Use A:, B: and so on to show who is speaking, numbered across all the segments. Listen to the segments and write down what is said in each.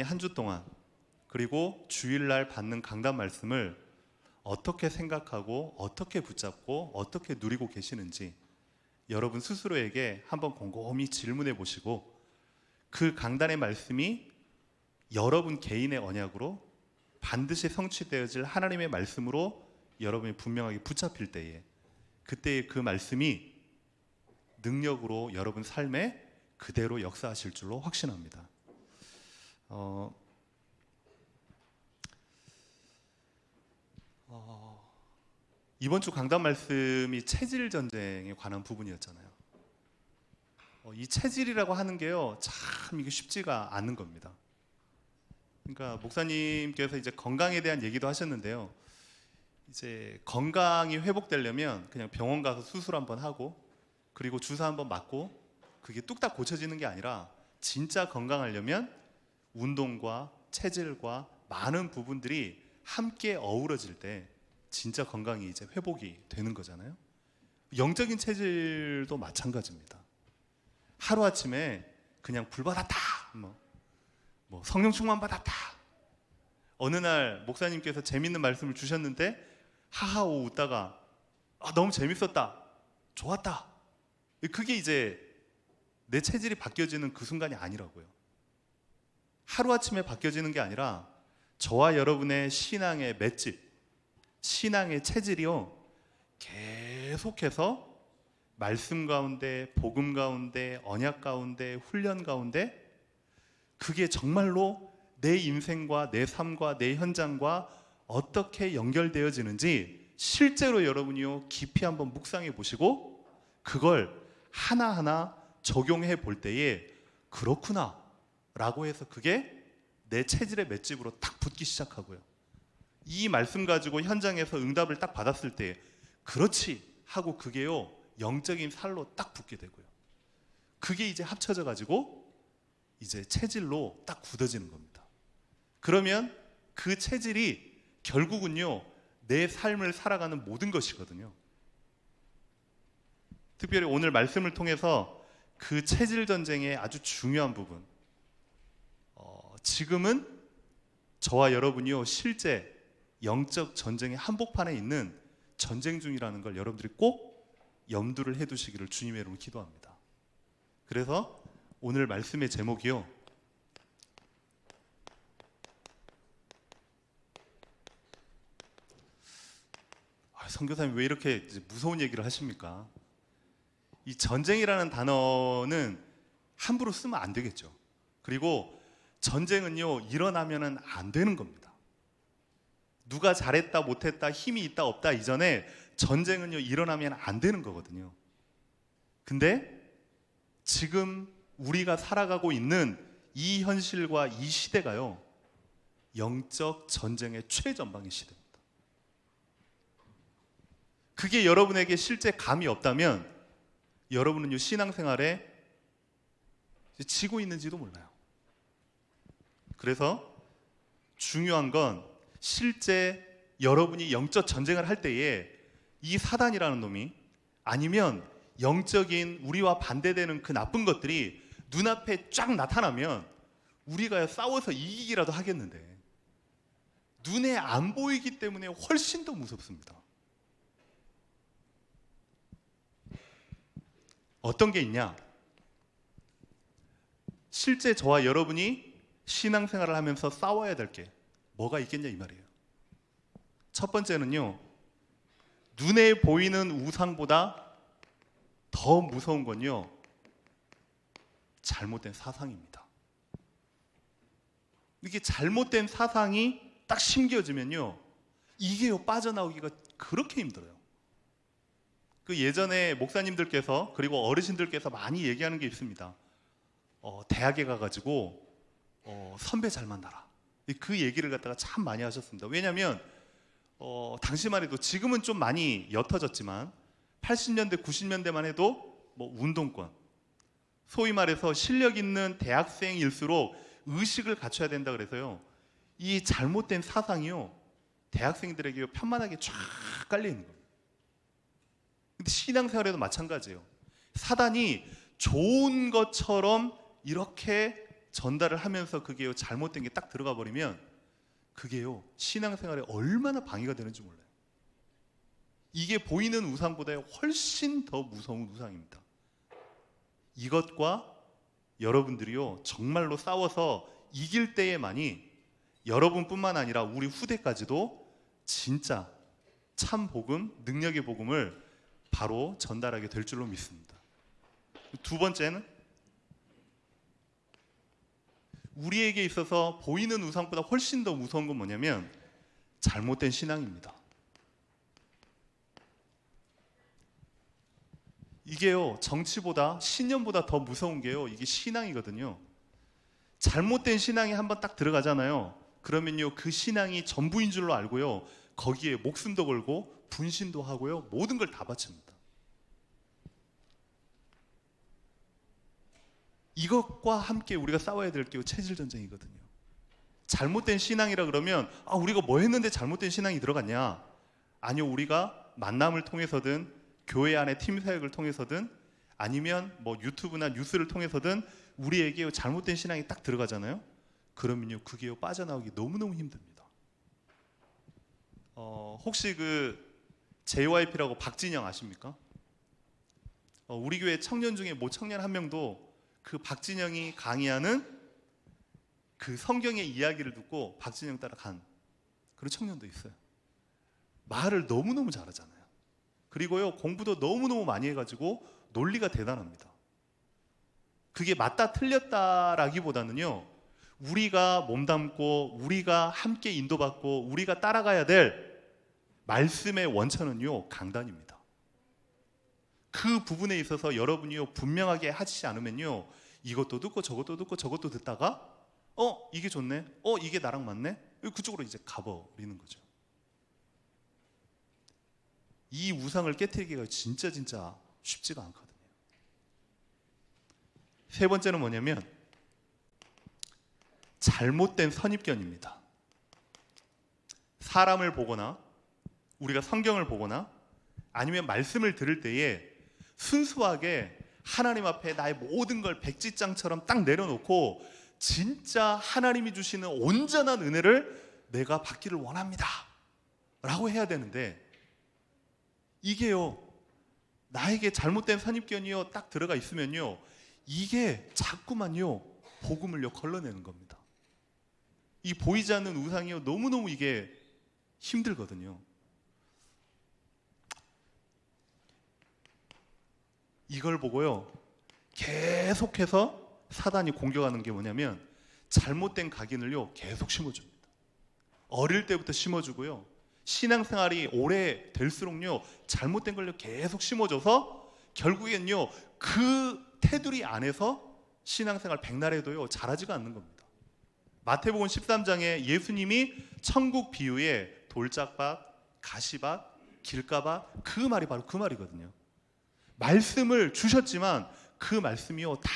A: 한 주 동안 그리고 주일날 받는 강단 말씀을 어떻게 생각하고 어떻게 붙잡고 어떻게 누리고 계시는지 여러분 스스로에게 한번 곰곰이 질문해 보시고 그 강단의 말씀이 여러분 개인의 언약으로 반드시 성취되어질 하나님의 말씀으로 여러분이 분명하게 붙잡힐 때에 그때의 그 말씀이 능력으로 여러분 삶에 그대로 역사하실 줄로 확신합니다. 이번 주 강단 말씀이 체질 전쟁에 관한 부분이었잖아요. 이 체질이라고 하는 게요, 참 이게 쉽지가 않은 겁니다. 그러니까 목사님께서 이제 건강에 대한 얘기도 하셨는데요. 이제 건강이 회복되려면 그냥 병원 가서 수술 한번 하고 그리고 주사 한번 맞고 그게 뚝딱 고쳐지는 게 아니라 진짜 건강하려면 운동과 체질과 많은 부분들이 함께 어우러질 때 진짜 건강이 이제 회복이 되는 거잖아요. 영적인 체질도 마찬가지입니다. 하루아침에 그냥 불 받았다, 뭐 성령 충만 받았다. 어느 날 목사님께서 재밌는 말씀을 주셨는데 하하오 웃다가 너무 재밌었다, 좋았다. 그게 이제 내 체질이 바뀌어지는 그 순간이 아니라고요. 하루아침에 바뀌어지는 게 아니라 저와 여러분의 신앙의 맷집, 신앙의 체질이요, 계속해서 말씀 가운데, 복음 가운데, 언약 가운데, 훈련 가운데 그게 정말로 내 인생과 내 삶과 내 현장과 어떻게 연결되어지는지 실제로 여러분이요 깊이 한번 묵상해 보시고 그걸 하나하나 적용해 볼 때에 그렇구나 라고 해서 그게 내 체질의 맷집으로 딱 붙기 시작하고요. 이 말씀 가지고 현장에서 응답을 딱 받았을 때 그렇지 하고 그게요 영적인 살로 딱 붙게 되고요. 그게 이제 합쳐져 가지고 이제 체질로 딱 굳어지는 겁니다. 그러면 그 체질이 결국은요 내 삶을 살아가는 모든 것이거든요. 특별히 오늘 말씀을 통해서 그 체질 전쟁의 아주 중요한 부분, 지금은 저와 여러분이요 실제 영적 전쟁의 한복판에 있는 전쟁 중이라는 걸 여러분들이 꼭 염두를 해두시기를 주님의 이름으로 기도합니다. 그래서 오늘 말씀의 제목이요, 선교사님 왜 이렇게 무서운 얘기를 하십니까? 이 전쟁이라는 단어는 함부로 쓰면 안 되겠죠. 그리고 전쟁은요 일어나면은 안 되는 겁니다. 누가 잘했다 못했다 힘이 있다 없다 이전에 전쟁은요 일어나면 안 되는 거거든요. 근데 지금 우리가 살아가고 있는 이 현실과 이 시대가요 영적 전쟁의 최전방의 시대입니다. 그게 여러분에게 실제 감이 없다면 여러분은요 신앙생활에 지고 있는지도 몰라요. 그래서 중요한 건 실제 여러분이 영적 전쟁을 할 때에 이 사단이라는 놈이 아니면 영적인 우리와 반대되는 그 나쁜 것들이 눈앞에 쫙 나타나면 우리가 싸워서 이기기라도 하겠는데 눈에 안 보이기 때문에 훨씬 더 무섭습니다. 어떤 게 있냐? 실제 저와 여러분이 신앙생활을 하면서 싸워야 될 게 뭐가 있겠냐 이 말이에요. 첫 번째는요, 눈에 보이는 우상보다 더 무서운 건요 잘못된 사상입니다. 이게 잘못된 사상이 딱 심겨지면요 이게요 빠져나오기가 그렇게 힘들어요. 그 예전에 목사님들께서 그리고 어르신들께서 많이 얘기하는 게 있습니다. 대학에 가가지고 선배 잘 만나라. 그 얘기를 갖다가 참 많이 하셨습니다. 왜냐하면 당시만 해도 지금은 좀 많이 옅어졌지만 80년대 90년대만 해도 뭐 운동권, 소위 말해서 실력 있는 대학생일수록 의식을 갖춰야 된다 그래서요 이 잘못된 사상이요 대학생들에게 편만하게 쫙 깔려 있는 거예요. 근데 신앙생활에도 마찬가지예요. 사단이 좋은 것처럼 이렇게 전달을 하면서 그게요 잘못된 게 딱 들어가 버리면 그게요 신앙생활에 얼마나 방해가 되는지 몰라요. 이게 보이는 우상보다 훨씬 더 무서운 우상입니다. 이것과 여러분들이요 정말로 싸워서 이길 때에만이 여러분뿐만 아니라 우리 후대까지도 진짜 참 복음, 능력의 복음을 바로 전달하게 될 줄로 믿습니다. 두 번째는 우리에게 있어서 보이는 우상보다 훨씬 더 무서운 건 뭐냐면 잘못된 신앙입니다. 이게요 정치보다 신념보다 더 무서운 게요 이게 신앙이거든요. 잘못된 신앙이 한번 딱 들어가잖아요. 그러면요 그 신앙이 전부인 줄로 알고요 거기에 목숨도 걸고 분신도 하고요 모든 걸 다 바칩니다. 이것과 함께 우리가 싸워야 될 게 체질 전쟁이거든요. 잘못된 신앙이라 그러면 우리가 뭐 했는데 잘못된 신앙이 들어갔냐? 아니요, 우리가 만남을 통해서든 교회 안에 팀 사역을 통해서든 아니면 뭐 유튜브나 뉴스를 통해서든 우리에게 잘못된 신앙이 딱 들어가잖아요. 그러면요 그게 빠져나오기 너무너무 힘듭니다. 혹시 그 JYP라고 박진영 아십니까? 우리 교회 청년 중에 모 청년 한 명도 그 박진영이 강의하는 그 성경의 이야기를 듣고 박진영 따라 간 그런 청년도 있어요. 말을 너무너무 잘하잖아요. 그리고요 공부도 너무너무 많이 해가지고 논리가 대단합니다. 그게 맞다 틀렸다라기보다는요 우리가 몸담고 우리가 함께 인도받고 우리가 따라가야 될 말씀의 원천은요 강단입니다. 그 부분에 있어서 여러분이요 분명하게 하시지 않으면요 이것도 듣고 저것도 듣고 저것도 듣다가 이게 좋네, 이게 나랑 맞네, 그쪽으로 이제 가버리는 거죠. 이 우상을 깨트리기가 진짜 쉽지가 않거든요. 세 번째는 뭐냐면 잘못된 선입견입니다. 사람을 보거나 우리가 성경을 보거나 아니면 말씀을 들을 때에 순수하게 하나님 앞에 나의 모든 걸 백지장처럼 딱 내려놓고 진짜 하나님이 주시는 온전한 은혜를 내가 받기를 원합니다 라고 해야 되는데 이게요 나에게 잘못된 선입견이요 딱 들어가 있으면요 이게 자꾸만요 복음을요 걸러내는 겁니다. 이 보이지 않는 우상이요 너무너무 이게 힘들거든요. 이걸 보고요 계속해서 사단이 공격하는 게 뭐냐면 잘못된 각인을요 계속 심어줍니다. 어릴 때부터 심어주고요 신앙생활이 오래 될수록요 잘못된 걸요 계속 심어줘서 결국엔요 그 테두리 안에서 신앙생활 백날해도요 잘하지가 않는 겁니다. 마태복음 13장에 예수님이 천국 비유에 돌짝밭, 가시밭, 길가밭 그 말이 바로 그 말이거든요. 말씀을 주셨지만 그 말씀이요 다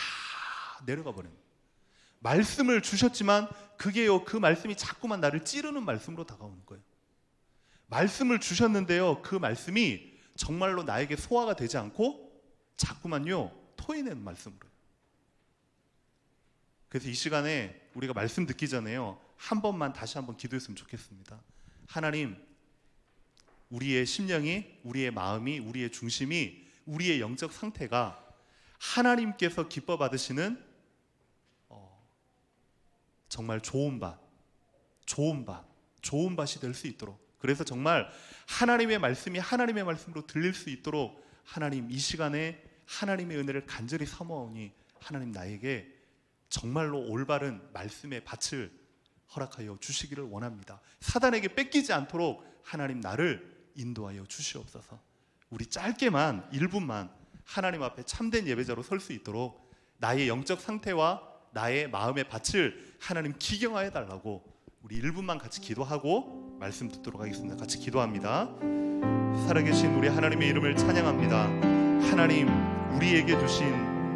A: 내려가 버려요. 말씀을 주셨지만 그게요 그 말씀이 자꾸만 나를 찌르는 말씀으로 다가오는 거예요. 말씀을 주셨는데요 그 말씀이 정말로 나에게 소화가 되지 않고 자꾸만요 토해내는 말씀으로요. 그래서 이 시간에 우리가 말씀 듣기 전에요 한 번만 다시 한번 기도했으면 좋겠습니다. 하나님, 우리의 심령이, 우리의 마음이, 우리의 중심이, 우리의 영적 상태가 하나님께서 기뻐 받으시는 정말 좋은 밭이 될 수 있도록, 그래서 정말 하나님의 말씀이 하나님의 말씀으로 들릴 수 있도록 하나님 이 시간에 하나님의 은혜를 간절히 사모하오니 하나님 나에게 정말로 올바른 말씀의 밭을 허락하여 주시기를 원합니다. 사단에게 뺏기지 않도록 하나님 나를 인도하여 주시옵소서. 우리 짧게만 1분만 하나님 앞에 참된 예배자로 설 수 있도록 나의 영적 상태와 나의 마음의 밭을 하나님 기경하여 달라고 우리 1분만 같이 기도하고 말씀 듣도록 하겠습니다. 같이 기도합니다. 살아계신 우리 하나님의 이름을 찬양합니다. 하나님, 우리에게 주신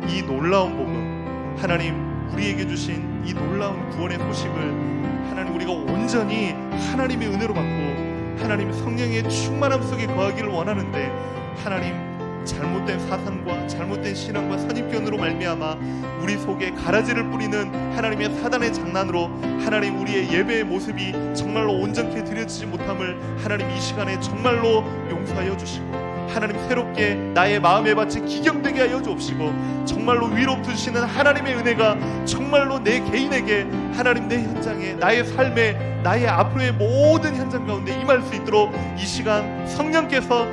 A: 이 놀라운 복음, 하나님 우리에게 주신 이 놀라운 구원의 소식을 하나님 우리가 온전히 하나님의 은혜로 받고 하나님 성령의 충만함 속에 거하기를 원하는데 하나님 잘못된 사상과 잘못된 신앙과 선입견으로 말미암아 우리 속에 가라지를 뿌리는 하나님의 사단의 장난으로 하나님 우리의 예배의 모습이 정말로 온전케 드려지지 못함을 하나님 이 시간에 정말로 용서하여 주시고, 하나님 새롭게 나의 마음의 밭이 기경되게 하여 주옵시고, 정말로 위로부터 주시는 하나님의 은혜가 정말로 내 개인에게, 하나님 내 현장에, 나의 삶에, 나의 앞으로의 모든 현장 가운데 임할 수 있도록 이 시간 성령께서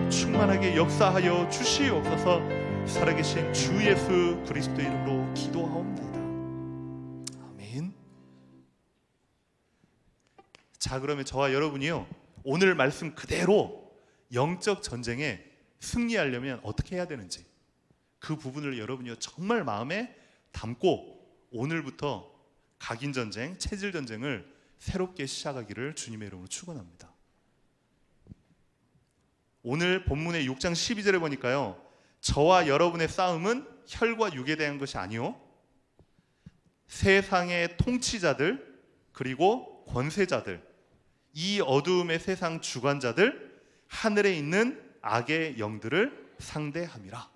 A: 충만하게 역사하여 주시옵소서. 살아계신 주 예수 그리스도의 이름으로 기도하옵나이다. 아멘. 자, 그러면 저와 여러분이요, 오늘 말씀 그대로 영적 전쟁에 승리하려면 어떻게 해야 되는지, 그 부분을 여러분이요 정말 마음에 담고 오늘부터 각인 전쟁, 체질 전쟁을 새롭게 시작하기를 주님의 이름으로 축원합니다. 오늘 본문의 6장 12절에 보니까요, 저와 여러분의 싸움은 혈과 육에 대한 것이 아니요 세상의 통치자들, 그리고 권세자들, 이 어두움의 세상 주관자들, 하늘에 있는 악의 영들을 상대함이라.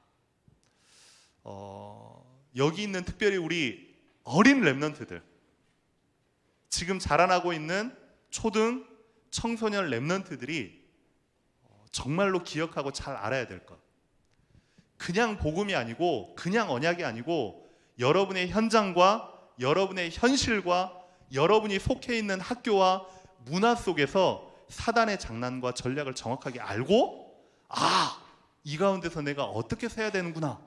A: 여기 있는 특별히 우리 어린 렘넌트들, 지금 자라나고 있는 초등 청소년 렘넌트들이 정말로 기억하고 잘 알아야 될 것, 그냥 복음이 아니고 그냥 언약이 아니고 여러분의 현장과 여러분의 현실과 여러분이 속해 있는 학교와 문화 속에서 사단의 장난과 전략을 정확하게 알고, 이 가운데서 내가 어떻게 서야 되는구나,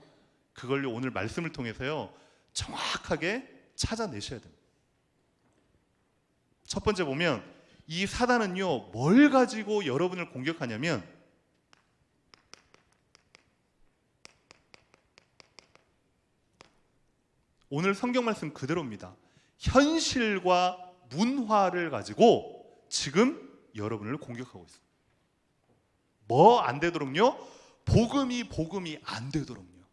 A: 그걸 오늘 말씀을 통해서요 정확하게 찾아내셔야 됩니다. 첫 번째 보면 이 사단은요 뭘 가지고 여러분을 공격하냐면, 오늘 성경 말씀 그대로입니다. 현실과 문화를 가지고 지금 여러분을 공격하고 있어요. 뭐 안 되도록요? 복음이 안 되도록요.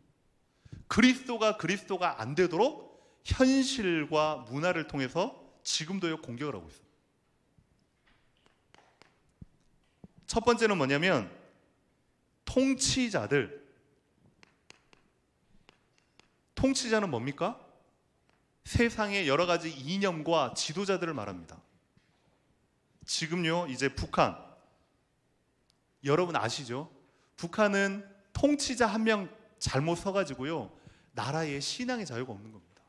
A: 그리스도가 안 되도록 현실과 문화를 통해서 지금도요 공격을 하고 있어요. 첫 번째는 뭐냐면 통치자는 뭡니까? 세상의 여러 가지 이념과 지도자들을 말합니다. 지금요 이제 북한, 여러분 아시죠? 북한은 통치자 한 명 잘못 서가지고요 나라의 신앙의 자유가 없는 겁니다.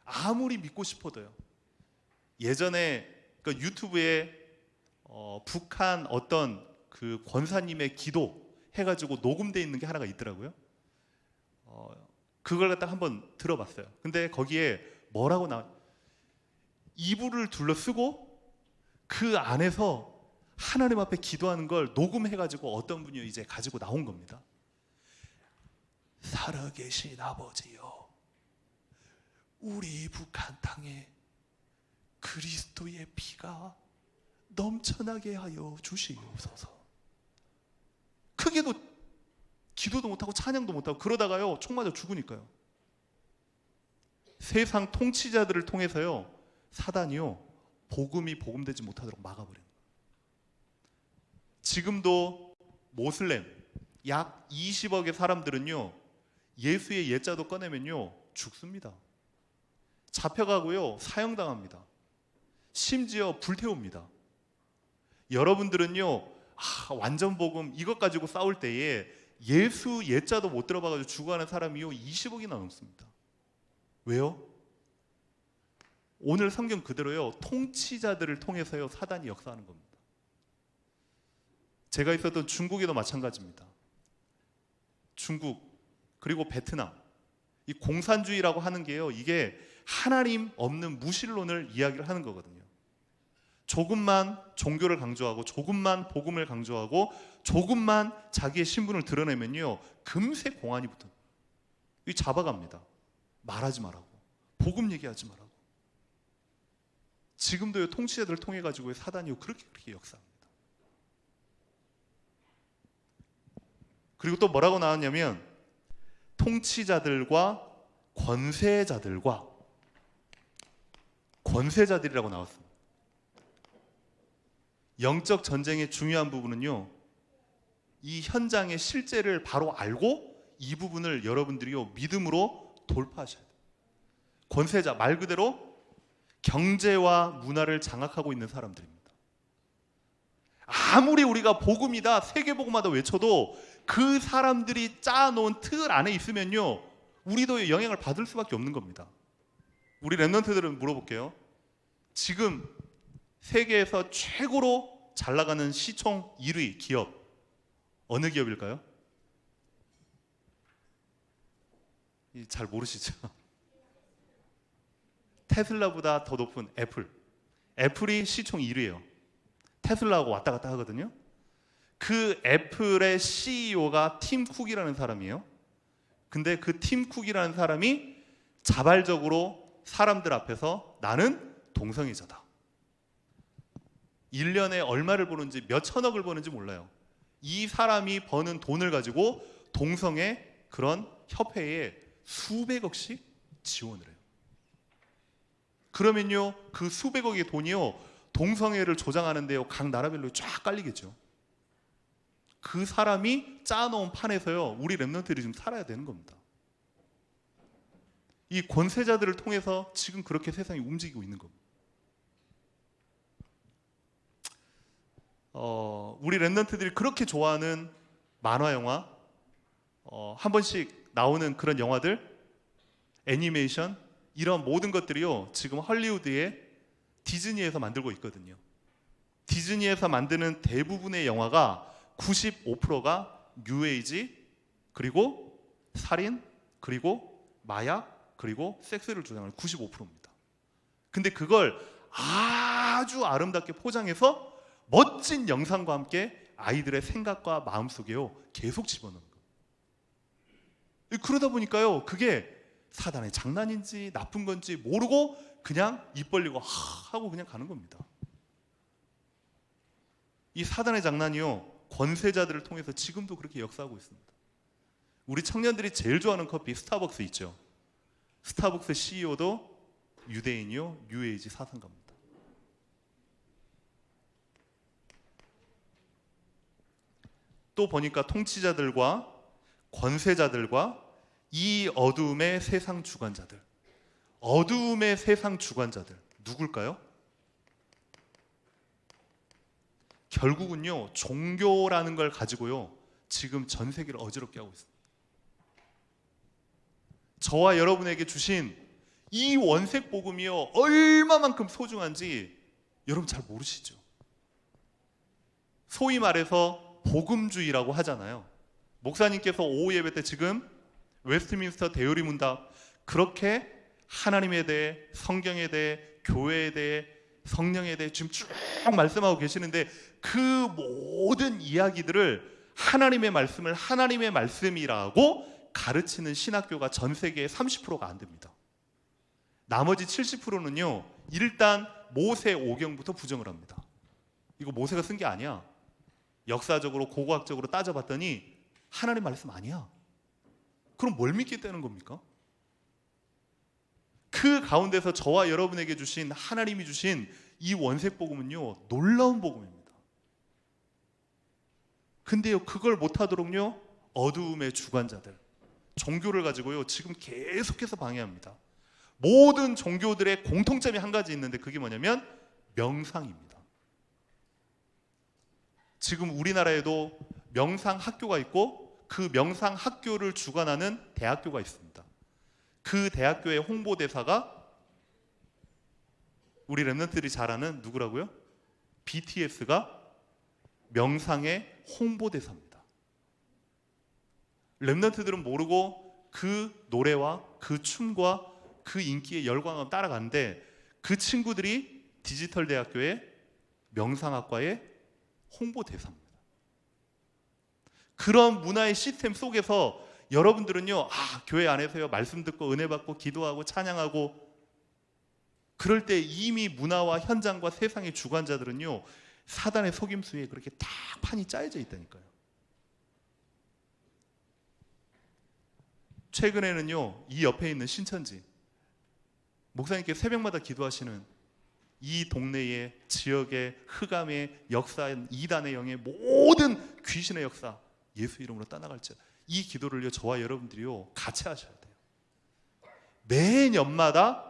A: 아무리 믿고 싶어도요. 예전에 그 유튜브에 북한 어떤 그 권사님의 기도 해가지고 녹음되어 있는 게 하나가 있더라고요. 그걸 갖다가 한번 들어봤어요. 근데 거기에 뭐라고 이불을 둘러쓰고 그 안에서 하나님 앞에 기도하는 걸 녹음해가지고 어떤 분이 이제 가지고 나온 겁니다. 살아계신 아버지여, 우리 북한 땅에 그리스도의 피가 넘쳐나게 하여 주시옵소서. 크게도 기도도 못하고 찬양도 못하고 그러다가요 총 맞아 죽으니까요. 세상 통치자들을 통해서요 사단이요 복음이 복음되지 못하도록 막아버리는 거예요. 지금도 모슬렘 약 20억의 사람들은요 예수의 예자도 꺼내면요 죽습니다. 잡혀가고요 사형당합니다. 심지어 불태웁니다. 여러분들은요 완전 복음 이것 가지고 싸울 때에 예수 예자도 못 들어봐가지고 죽어가는 사람이요 20억이나 넘습니다. 왜요? 오늘 성경 그대로요 통치자들을 통해서요 사단이 역사하는 겁니다. 제가 있었던 중국에도 마찬가지입니다. 중국 그리고 베트남, 이 공산주의라고 하는 게요 이게 하나님 없는 무신론을 이야기를 하는 거거든요. 조금만 종교를 강조하고 조금만 복음을 강조하고 조금만 자기의 신분을 드러내면요 금세 공안이 붙어요. 이 잡아갑니다. 말하지 말라고, 복음 얘기하지 말라고. 지금도 통치자들을 통해 가지고 사단이 그렇게 역사합니다. 그리고 또 뭐라고 나왔냐면 통치자들과 권세자들이라고 나왔습니다. 영적 전쟁의 중요한 부분은요 이 현장의 실제를 바로 알고 이 부분을 여러분들이요 믿음으로 돌파하셔야 돼요. 권세자, 말 그대로 경제와 문화를 장악하고 있는 사람들입니다. 아무리 우리가 복음이다, 세계복음하다 외쳐도 그 사람들이 짜놓은 틀 안에 있으면요 우리도 영향을 받을 수밖에 없는 겁니다. 우리 랩런트들은 물어볼게요. 지금 세계에서 최고로 잘 나가는 시총 1위 기업 어느 기업일까요? 잘 모르시죠? 테슬라보다 더 높은 애플. 애플이 시총 1위예요. 테슬라하고 왔다 갔다 하거든요. 그 애플의 CEO가 팀 쿡이라는 사람이에요. 근데 그 팀 쿡이라는 사람이 자발적으로 사람들 앞에서 나는 동성애자다. 1년에 얼마를 버는지 몇 천억을 버는지 몰라요. 이 사람이 버는 돈을 가지고 동성애 그런 협회에 수백억씩 지원을 해요. 그러면요 그 수백억의 돈이요 동성애를 조장하는 데요 각 나라별로 쫙 깔리겠죠. 그 사람이 짜놓은 판에서요 우리 랩런트들이 지금 살아야 되는 겁니다. 이 권세자들을 통해서 지금 그렇게 세상이 움직이고 있는 겁니다. 우리 랩런트들이 그렇게 좋아하는 만화 영화, 한 번씩 나오는 그런 영화들, 애니메이션 이런 모든 것들이요 지금 헐리우드의 디즈니에서 만들고 있거든요. 디즈니에서 만드는 대부분의 영화가 95%가 뉴에이지, 그리고 살인, 그리고 마약, 그리고 섹스를 주장하는 95%입니다. 근데 그걸 아주 아름답게 포장해서 멋진 영상과 함께 아이들의 생각과 마음속에요 계속 집어넣는 거예요. 그러다 보니까요 그게 사단의 장난인지 나쁜 건지 모르고 그냥 입 벌리고 하고 그냥 가는 겁니다. 이 사단의 장난이요 권세자들을 통해서 지금도 그렇게 역사하고 있습니다. 우리 청년들이 제일 좋아하는 커피 스타벅스 있죠. 스타벅스 CEO도 유대인이요 뉴에이지 사상가입니다. 또 보니까 통치자들과 권세자들과 이 어두움의 세상 주관자들, 어두움의 세상 주관자들 누굴까요? 결국은요 종교라는 걸 가지고요 지금 전 세계를 어지럽게 하고 있습니다. 저와 여러분에게 주신 이 원색 복음이요 얼마만큼 소중한지 여러분 잘 모르시죠? 소위 말해서 복음주의라고 하잖아요. 목사님께서 오후 예배 때 지금 웨스트민스터 대요리 문답 그렇게 하나님에 대해, 성경에 대해, 교회에 대해, 성령에 대해 지금 쭉 말씀하고 계시는데 그 모든 이야기들을 하나님의 말씀을 하나님의 말씀이라고 가르치는 신학교가 전 세계의 30%가 안 됩니다. 나머지 70%는요 일단 모세 오경부터 부정을 합니다. 이거 모세가 쓴 게 아니야. 역사적으로 고고학적으로 따져봤더니 하나님 말씀 아니야. 그럼 뭘 믿겠다는 겁니까? 그 가운데서 저와 여러분에게 주신 하나님이 주신 이 원색 복음은요 놀라운 복음입니다. 근데요 그걸 못하도록요 어두움의 주관자들 종교를 가지고요 지금 계속해서 방해합니다. 모든 종교들의 공통점이 한 가지 있는데 그게 뭐냐면 명상입니다. 지금 우리나라에도 명상 학교가 있고 그 명상 학교를 주관하는 대학교가 있습니다. 그 대학교의 홍보대사가 우리 랩런트들이 잘 아는 누구라고요? BTS가 명상의 홍보대사입니다. 랩런트들은 모르고 그 노래와 그 춤과 그 인기에 열광하며 따라가는데 그 친구들이 디지털 대학교의 명상학과의 홍보대사입니다. 그런 문화의 시스템 속에서 여러분들은요 교회 안에서요 말씀 듣고 은혜 받고 기도하고 찬양하고 그럴 때 이미 문화와 현장과 세상의 주관자들은요 사단의 속임수에 그렇게 딱 판이 짜여져 있다니까요. 최근에는요 이 옆에 있는 신천지 목사님께 새벽마다 기도하시는 이 동네의 지역의 흑암의 역사, 이단의 영의 모든 귀신의 역사 예수 이름으로 떠나갈지어다. 이 기도를요 저와 여러분들이요 같이 하셔야 돼요. 매년마다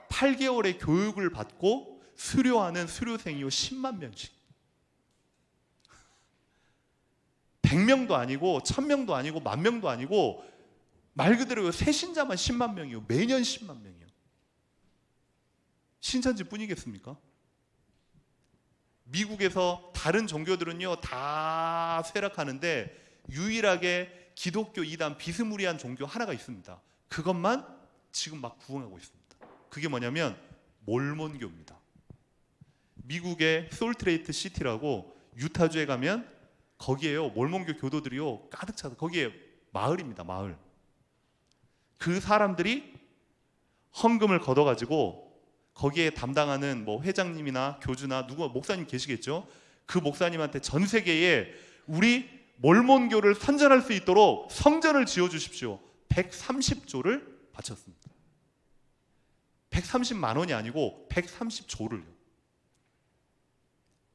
A: 8개월의 교육을 받고 수료하는 수료생이요 10만 명씩. 100명도 아니고 1000명도 아니고 10,000명도 아니고 말 그대로 새신자만 10만 명이요. 매년 10만 명이요. 신천지 뿐이겠습니까? 미국에서 다른 종교들은요 다 쇠락하는데 유일하게 기독교 이단 비스무리한 종교 하나가 있습니다. 그것만 지금 막 부흥하고 있습니다. 그게 뭐냐면 몰몬교입니다. 미국의 솔트레이트 시티라고 유타주에 가면 거기에요 몰몬교 교도들이요 가득 차서 거기에 마을입니다. 마을. 그 사람들이 헌금을 걷어가지고 거기에 담당하는 뭐 회장님이나 교주나 누구 목사님 계시겠죠? 그 목사님한테 전 세계에 우리 몰몬교를 선전할 수 있도록 성전을 지어주십시오. 130조를 바쳤습니다. 130만 원이 아니고 130조를요.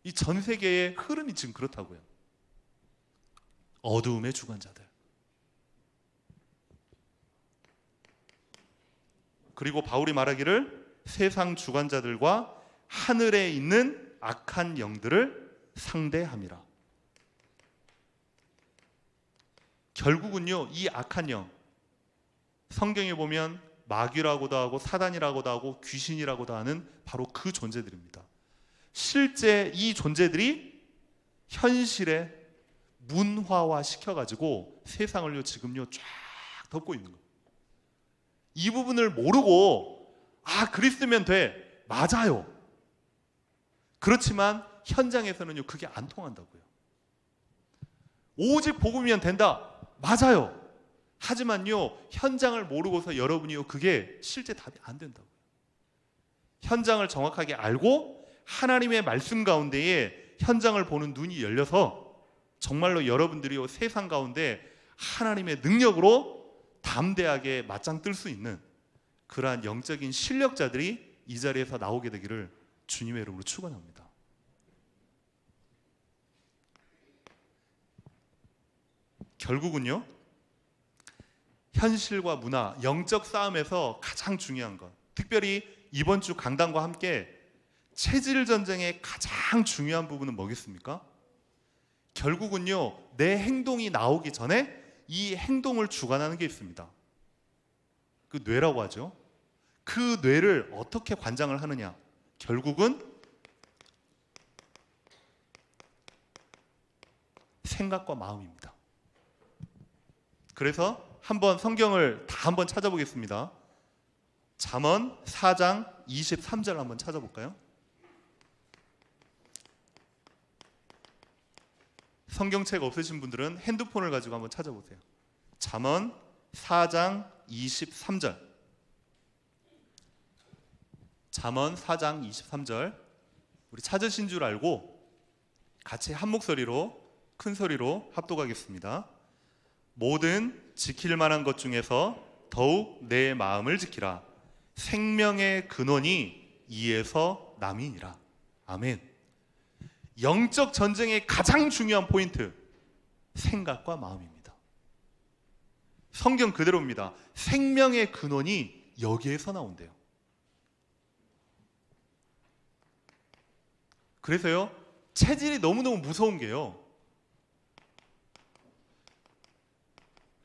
A: 이 전 세계의 흐름이 지금 그렇다고요. 어두움의 주관자들. 그리고 바울이 말하기를 세상 주관자들과 하늘에 있는 악한 영들을 상대함이라. 결국은요 이 악한 영, 성경에 보면 마귀라고도 하고 사단이라고도 하고 귀신이라고도 하는 바로 그 존재들입니다. 실제 이 존재들이 현실에 문화화 시켜가지고 세상을요 지금요 쫙 덮고 있는 거예요. 이 부분을 모르고 그리스도면 돼. 맞아요. 그렇지만 현장에서는요 그게 안 통한다고요. 오직 복음이면 된다. 맞아요. 하지만요 현장을 모르고서 여러분이요 그게 실제 답이 안 된다고요. 현장을 정확하게 알고 하나님의 말씀 가운데에 현장을 보는 눈이 열려서 정말로 여러분들이요 세상 가운데 하나님의 능력으로 담대하게 맞짱 뜰 수 있는 그러한 영적인 실력자들이 이 자리에서 나오게 되기를 주님의 이름으로 축원합니다. 결국은요 현실과 문화, 영적 싸움에서 가장 중요한 것, 특별히 이번 주 강단과 함께 체질 전쟁의 가장 중요한 부분은 뭐겠습니까? 결국은요 내 행동이 나오기 전에 이 행동을 주관하는 게 있습니다. 그 뇌라고 하죠. 그 뇌를 어떻게 관장을 하느냐? 결국은 생각과 마음입니다. 그래서 한번 성경을 다 한번 찾아보겠습니다. 잠언 4장 23절 한번 찾아볼까요? 성경책 없으신 분들은 핸드폰을 가지고 한번 찾아보세요. 잠언 4장 23절. 잠언 4장 23절. 우리 찾으신 줄 알고 같이 한 목소리로 큰 소리로 합독하겠습니다. 모든 지킬 만한 것 중에서 더욱 내 마음을 지키라. 생명의 근원이 이에서 남이니라. 아멘. 영적 전쟁의 가장 중요한 포인트, 생각과 마음입니다. 성경 그대로입니다. 생명의 근원이 여기에서 나온대요. 그래서요 체질이 너무너무 무서운 게요,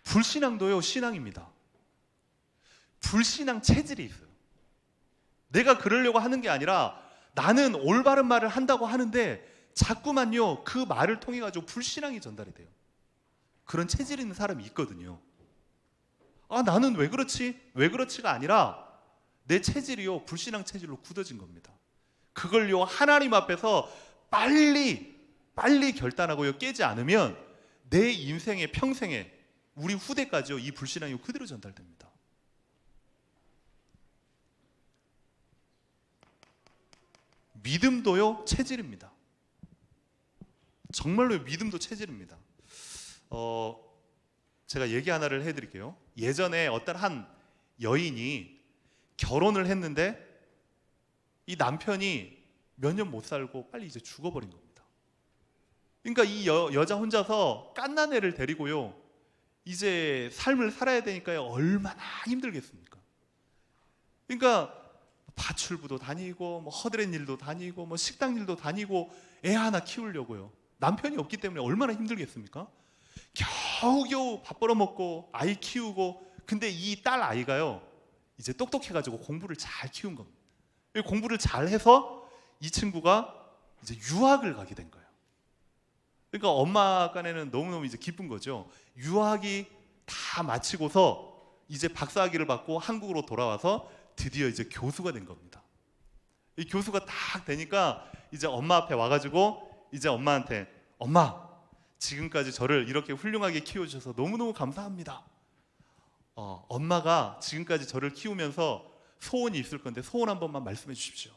A: 불신앙도요 신앙입니다. 불신앙 체질이 있어요. 내가 그러려고 하는 게 아니라 나는 올바른 말을 한다고 하는데 자꾸만요 그 말을 통해 가지고 불신앙이 전달이 돼요. 그런 체질 있는 사람이 있거든요. 나는 왜 그렇지? 왜 그렇지가 아니라 내 체질이요 불신앙 체질로 굳어진 겁니다. 그걸요 하나님 앞에서 빨리 결단하고요 깨지 않으면 내 인생의 평생에 우리 후대까지요 이 불신앙이 그대로 전달됩니다. 믿음도요 체질입니다. 정말로 믿음도 체질입니다. 제가 얘기 하나를 해드릴게요. 예전에 어떤 한 여인이 결혼을 했는데 이 남편이 몇 년 못 살고 빨리 이제 죽어버린 겁니다. 그러니까 이 여자 혼자서 갓난 애를 데리고요, 이제 삶을 살아야 되니까요, 얼마나 힘들겠습니까? 그러니까 파출부도 다니고 뭐 허드렛 일도 다니고 뭐 식당 일도 다니고 애 하나 키우려고요. 남편이 없기 때문에 얼마나 힘들겠습니까? 겨우겨우 밥 벌어먹고 아이 키우고, 근데 이 딸 아이가요, 이제 똑똑해가지고 공부를 잘 키운 겁니다. 공부를 잘 해서 이 친구가 이제 유학을 가게 된 거예요. 그러니까 엄마 간에는 너무너무 이제 기쁜 거죠. 유학이 다 마치고서 이제 박사학위를 받고 한국으로 돌아와서 드디어 이제 교수가 된 겁니다. 이 교수가 딱 되니까 이제 엄마 앞에 와가지고 이제 엄마한테, 엄마, 지금까지 저를 이렇게 훌륭하게 키워주셔서 너무너무 감사합니다. 엄마가 지금까지 저를 키우면서 소원이 있을 건데 소원 한 번만 말씀해 주십시오.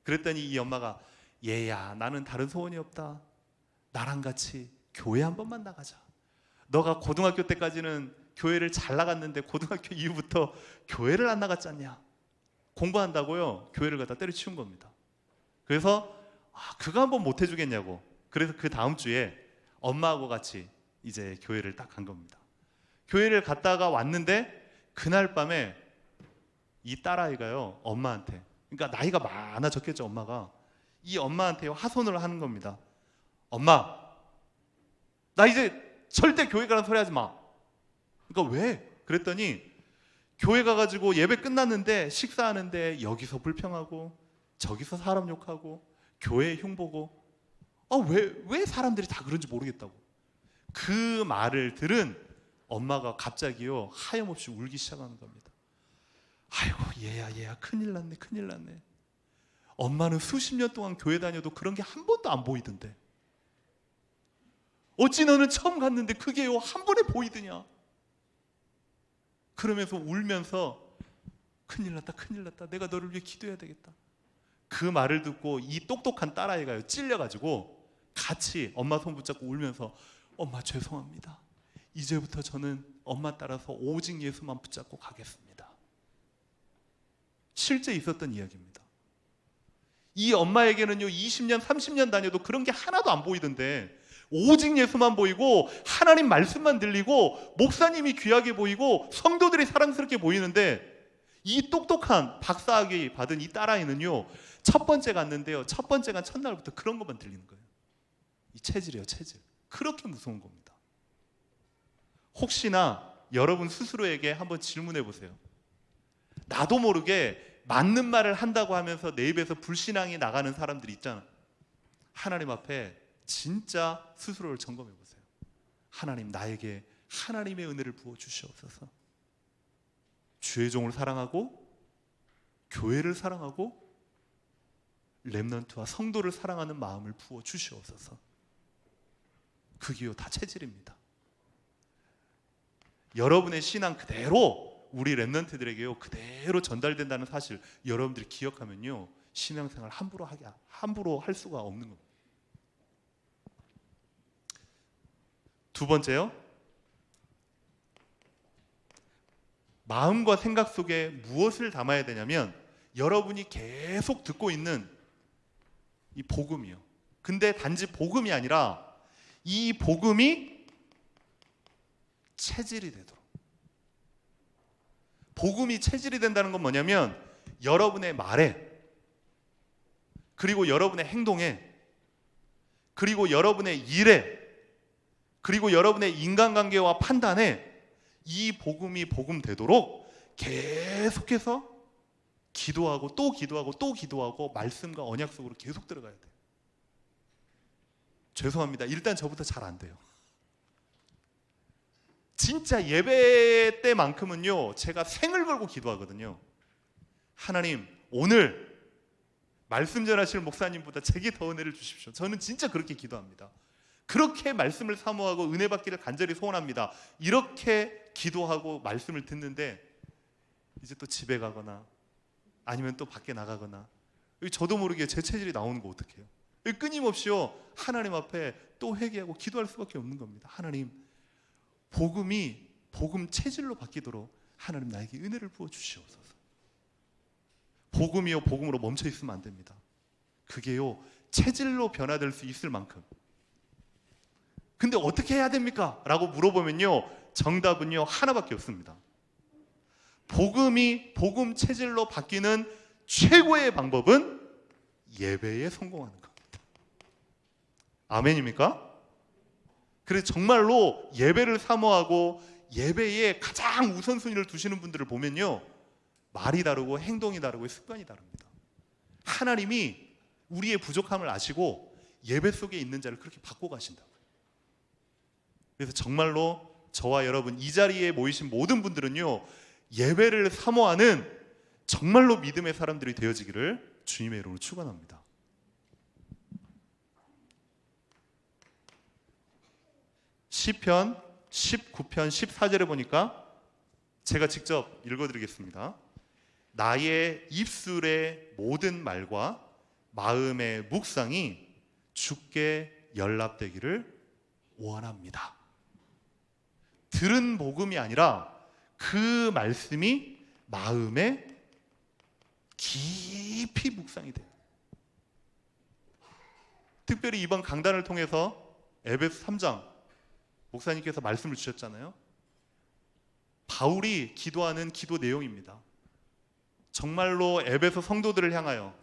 A: 그랬더니 이 엄마가, 얘야, 나는 다른 소원이 없다. 나랑 같이 교회 한 번만 나가자. 너가 고등학교 때까지는 교회를 잘 나갔는데 고등학교 이후부터 교회를 안 나갔지 않냐. 공부한다고요, 교회를 갖다 때려치운 겁니다. 그래서 그거 한번 못 해주겠냐고. 그래서 그 다음 주에 엄마하고 같이 이제 교회를 딱 간 겁니다. 교회를 갔다가 왔는데 그날 밤에 이 딸아이가요, 엄마한테, 그러니까 나이가 많아졌겠죠, 엄마가. 이 엄마한테 하소연을 하는 겁니다. 엄마, 나 이제 절대 교회 가라는 소리 하지 마. 그러니까 왜? 그랬더니 교회 가가지고 예배 끝났는데 식사하는데 여기서 불평하고 저기서 사람 욕하고 교회 흉보고, 왜 사람들이 다 그런지 모르겠다고. 그 말을 들은 엄마가 갑자기요, 하염없이 울기 시작하는 겁니다. 아이고, 얘야 큰일 났네. 엄마는 수십 년 동안 교회 다녀도 그런 게 한 번도 안 보이던데 어찌 너는 처음 갔는데 그게요 한 번에 보이더냐. 그러면서 울면서 큰일 났다. 내가 너를 위해 기도해야 되겠다. 그 말을 듣고 이 똑똑한 딸아이가요, 찔려가지고 같이 엄마 손 붙잡고 울면서, 엄마 죄송합니다. 이제부터 저는 엄마 따라서 오직 예수만 붙잡고 가겠습니다. 실제 있었던 이야기입니다. 이 엄마에게는요 20년 30년 다녀도 그런 게 하나도 안 보이던데 오직 예수만 보이고 하나님 말씀만 들리고 목사님이 귀하게 보이고 성도들이 사랑스럽게 보이는데, 이 똑똑한 박사학위 받은 이 딸아이는요 첫 번째 갔는데요, 첫 번째 간 첫날부터 그런 것만 들리는 거예요. 이 체질이에요, 체질. 그렇게 무서운 겁니다. 혹시나 여러분 스스로에게 한번 질문해 보세요. 나도 모르게 맞는 말을 한다고 하면서 내 입에서 불신앙이 나가는 사람들이 있잖아. 하나님 앞에 진짜 스스로를 점검해 보세요. 하나님, 나에게 하나님의 은혜를 부어 주시옵소서. 주의 종을 사랑하고 교회를 사랑하고 렘넌트와 성도를 사랑하는 마음을 부어 주시옵소서. 그게요 다 체질입니다. 여러분의 신앙 그대로 우리 렘넌트들에게요 그대로 전달된다는 사실 여러분들이 기억하면요, 신앙생활 함부로 할 수가 없는 겁니다. 두 번째요, 마음과 생각 속에 무엇을 담아야 되냐면 여러분이 계속 듣고 있는 이 복음이요. 근데 단지 복음이 아니라 이 복음이 체질이 되도록. 복음이 체질이 된다는 건 뭐냐면 여러분의 말에, 그리고 여러분의 행동에, 그리고 여러분의 일에, 그리고 여러분의 인간관계와 판단에 이 복음이 복음 되도록 계속해서 기도하고 또 기도하고 또 기도하고 말씀과 언약 속으로 계속 들어가야 돼요. 죄송합니다. 일단 저부터 잘 안 돼요. 진짜 예배 때만큼은요 제가 생을 걸고 기도하거든요. 하나님, 오늘 말씀 전하실 목사님보다 제게 더 은혜를 주십시오. 저는 진짜 그렇게 기도합니다. 그렇게 말씀을 사모하고 은혜 받기를 간절히 소원합니다. 이렇게 기도하고 말씀을 듣는데 이제 또 집에 가거나 아니면 또 밖에 나가거나 저도 모르게 제 체질이 나오는 거 어떡해요? 끊임없이요 하나님 앞에 또 회개하고 기도할 수밖에 없는 겁니다. 하나님, 복음이 복음 체질로 바뀌도록 하나님 나에게 은혜를 부어 주시옵소서. 복음이요 복음으로 멈춰 있으면 안 됩니다. 그게요 체질로 변화될 수 있을 만큼 근데 어떻게 해야 됩니까? 라고 물어보면요, 정답은요 하나밖에 없습니다. 복음이 복음 체질로 바뀌는 최고의 방법은 예배에 성공하는 겁니다. 아멘입니까? 그래서 정말로 예배를 사모하고 예배에 가장 우선순위를 두시는 분들을 보면요, 말이 다르고 행동이 다르고 습관이 다릅니다. 하나님이 우리의 부족함을 아시고 예배 속에 있는 자를 그렇게 바꿔 가신다고요. 그래서 정말로 저와 여러분 이 자리에 모이신 모든 분들은요, 예배를 사모하는 정말로 믿음의 사람들이 되어지기를 주님의 이름으로 축원합니다. 시편 19편 14절에 보니까 제가 직접 읽어드리겠습니다. 나의 입술의 모든 말과 마음의 묵상이 주께 연락되기를 원합니다. 들은 복음이 아니라 그 말씀이 마음에 깊이 묵상이 돼요. 특별히 이번 강단을 통해서 에베소 3장 목사님께서 말씀을 주셨잖아요. 바울이 기도하는 기도 내용입니다. 정말로 에베소 성도들을 향하여,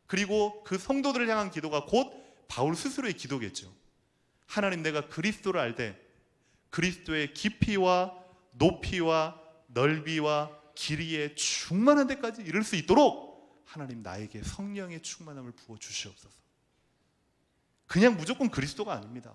A: 그리고 그 성도들을 향한 기도가 곧 바울 스스로의 기도겠죠. 하나님, 내가 그리스도를 알되 그리스도의 깊이와 높이와 넓이와 길이에 충만한 데까지 이를 수 있도록 하나님 나에게 성령의 충만함을 부어 주시옵소서. 그냥 무조건 그리스도가 아닙니다.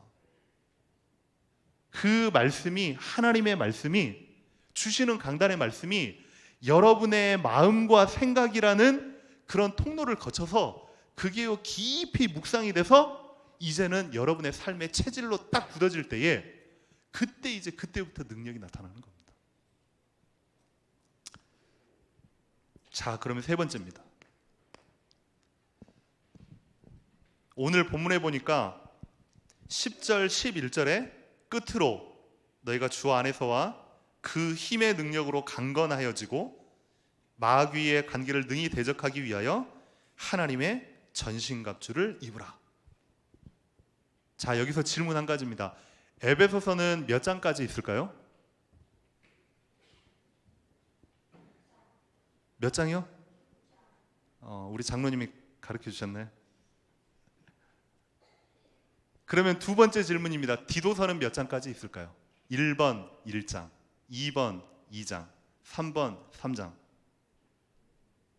A: 그 말씀이, 하나님의 말씀이, 주시는 강단의 말씀이 여러분의 마음과 생각이라는 그런 통로를 거쳐서 그게 깊이 묵상이 돼서 이제는 여러분의 삶의 체질로 딱 굳어질 때에 그때부터 능력이 나타나는 겁니다. 자, 그러면 세 번째입니다. 오늘 본문에 보니까 10절 11절에 끝으로 너희가 주 안에서와 그 힘의 능력으로 강건하여지고 마귀의 관계를 능히 대적하기 위하여 하나님의 전신갑주를 입으라. 자, 여기서 질문 한 가지입니다. 에베소서는 몇 장까지 있을까요? 몇 장이요? 우리 장로님이 가르쳐 주셨네. 그러면 두 번째 질문입니다. 디도서는 몇 장까지 있을까요? 1번 1장, 2번 2장, 3번 3장.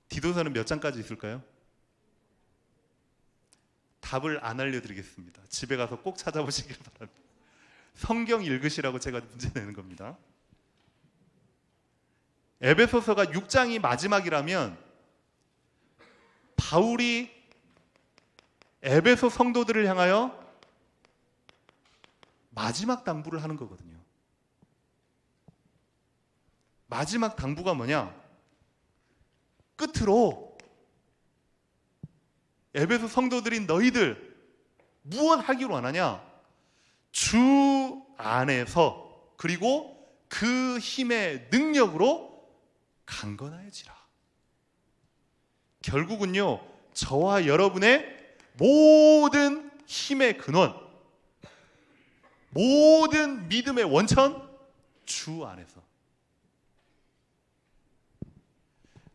A: 디도서는 몇 장까지 있을까요? 답을 안 알려드리겠습니다. 집에 가서 꼭 찾아보시길 바랍니다. 성경 읽으시라고 제가 문제 내는 겁니다. 에베소서가 6장이 마지막이라면 바울이 에베소 성도들을 향하여 마지막 당부를 하는 거거든요. 마지막 당부가 뭐냐? 끝으로 에베소 성도들인 너희들 무엇 하기를 원하냐? 주 안에서, 그리고 그 힘의 능력으로 강건하여지라. 결국은요, 저와 여러분의 모든 힘의 근원, 모든 믿음의 원천, 주 안에서.